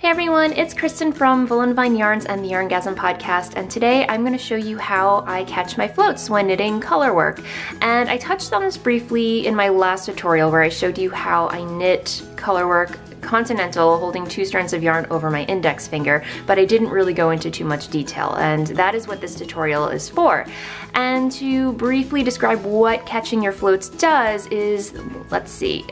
Hey everyone, it's Kristen from Voolenvine Yarns and the Yarngasm podcast, and today I'm going to show you how I catch my floats when knitting color work. And I touched on this briefly in my last tutorial where I showed you how I knit color work Continental holding 2 strands of yarn over my index finger, but I didn't really go into too much detail, and that is what this tutorial is for. And to briefly describe what catching your floats does is, let's see,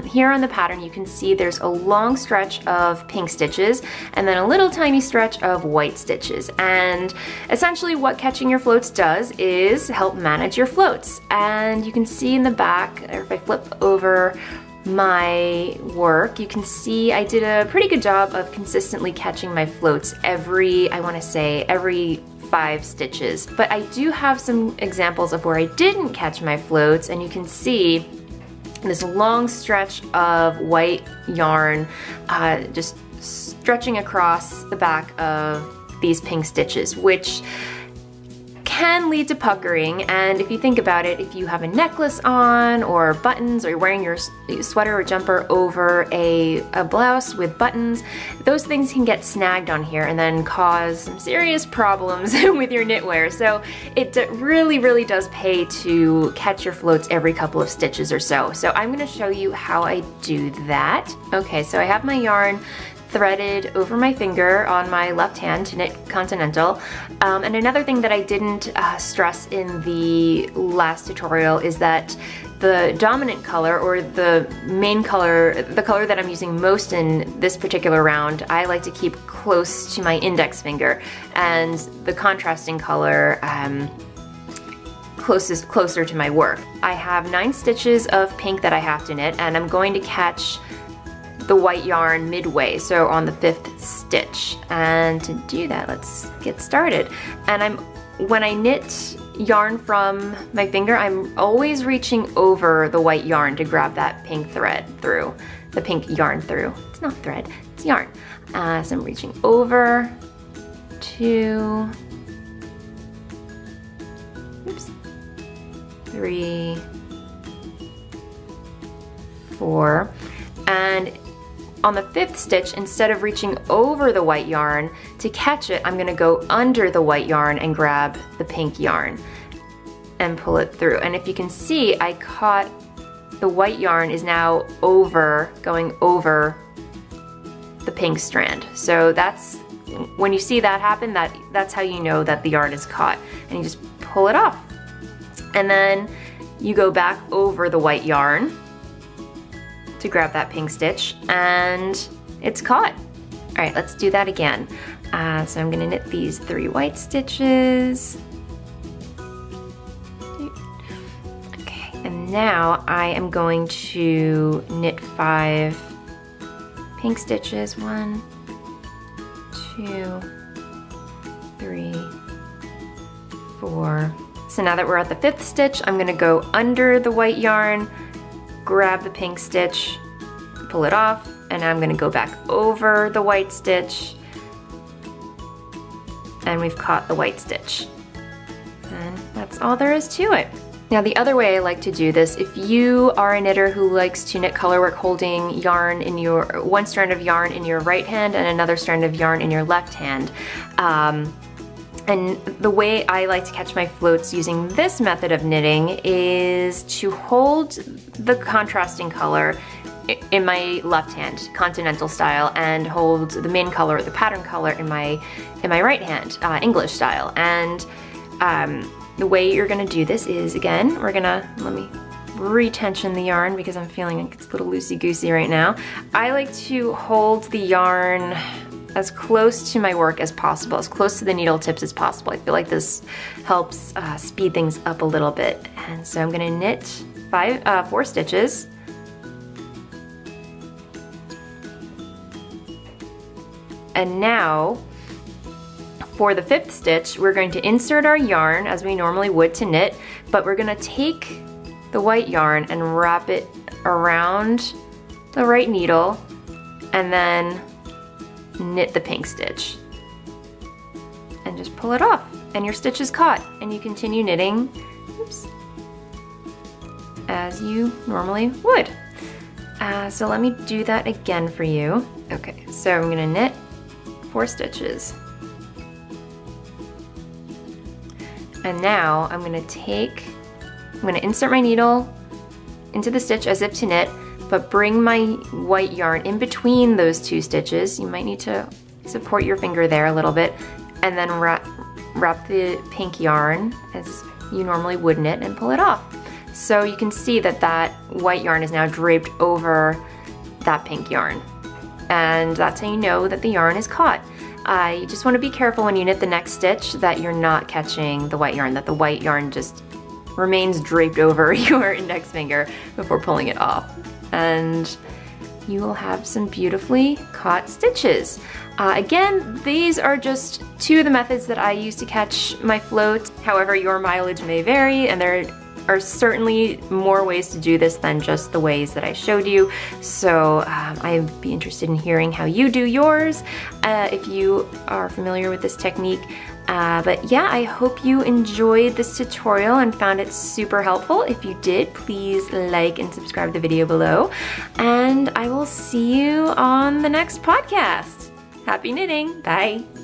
here on the pattern you can see there's a long stretch of pink stitches and then a little tiny stretch of white stitches, and essentially what catching your floats does is help manage your floats. And you can see in the back, or if I flip over my work, you can see I did a pretty good job of consistently catching my floats every 5 stitches. But I do have some examples of where I didn't catch my floats, and you can see this long stretch of white yarn just stretching across the back of these pink stitches, which can lead to puckering. And if you think about it, if you have a necklace on or buttons, or you're wearing your sweater or jumper over a blouse with buttons, those things can get snagged on here and then cause some serious problems with your knitwear. So it really does pay to catch your floats every couple of stitches or so. So I'm going to show you how I do that. Okay, so I have my yarn threaded over my finger on my left hand to knit Continental. And another thing that I didn't stress in the last tutorial is that the dominant color, or the main color, the color that I'm using most in this particular round, I like to keep close to my index finger, and the contrasting color closer to my work. I have 9 stitches of pink that I have to knit, and I'm going to catch the white yarn midway, so on the 5th stitch. And to do that, let's get started. And when I knit yarn from my finger, I'm always reaching over the white yarn to grab that pink thread through, the pink yarn through. It's not thread, it's yarn. So I'm reaching over 2, 3, 4, and on the 5th stitch, instead of reaching over the white yarn to catch it, I'm gonna go under the white yarn and grab the pink yarn and pull it through. And if you can see, I caught the white yarn is now going over the pink strand. So that's, when you see that happen, that's how you know that the yarn is caught. And you just pull it off. And then you go back over the white yarn to grab that pink stitch, and it's caught. All right, let's do that again. So I'm gonna knit these 3 white stitches. Okay, and now I am going to knit 5 pink stitches. 1, 2, 3, 4. So now that we're at the 5th stitch, I'm gonna go under the white yarn, grab the pink stitch, pull it off, and now I'm gonna go back over the white stitch, and we've caught the white stitch. And that's all there is to it. Now the other way I like to do this, if you are a knitter who likes to knit colorwork holding yarn in one strand of yarn in your right hand and another strand of yarn in your left hand, and the way I like to catch my floats using this method of knitting is to hold the contrasting color in my left hand, Continental style, and hold the main color, the pattern color, in my right hand, English style. And the way you're gonna do this is, again, let me retension the yarn because I'm feeling like it's a little loosey-goosey right now. I like to hold the yarn as close to my work as possible, as close to the needle tips as possible. I feel like this helps speed things up a little bit. And so I'm gonna knit 4 stitches. And now, for the 5th stitch, we're going to insert our yarn as we normally would to knit, but we're gonna take the white yarn and wrap it around the right needle, and then knit the pink stitch and just pull it off, and your stitch is caught, and you continue knitting as you normally would. So let me do that again for you. Okay, so I'm gonna knit 4 stitches. And now I'm gonna insert my needle into the stitch as if to knit, but bring my white yarn in between those 2 stitches. You might need to support your finger there a little bit, and then wrap the pink yarn as you normally would knit and pull it off. So you can see that that white yarn is now draped over that pink yarn. And that's how you know that the yarn is caught. You just want to be careful when you knit the next stitch that you're not catching the white yarn, that the white yarn just remains draped over your index finger before pulling it off. And you will have some beautifully caught stitches. Again, these are just 2 of the methods that I use to catch my floats. However, your mileage may vary, and there are certainly more ways to do this than just the ways that I showed you. So I'd be interested in hearing how you do yours, if you are familiar with this technique. But yeah, I hope you enjoyed this tutorial and found it super helpful. If you did, please like and subscribe to the video below. And I will see you on the next podcast. Happy knitting, bye.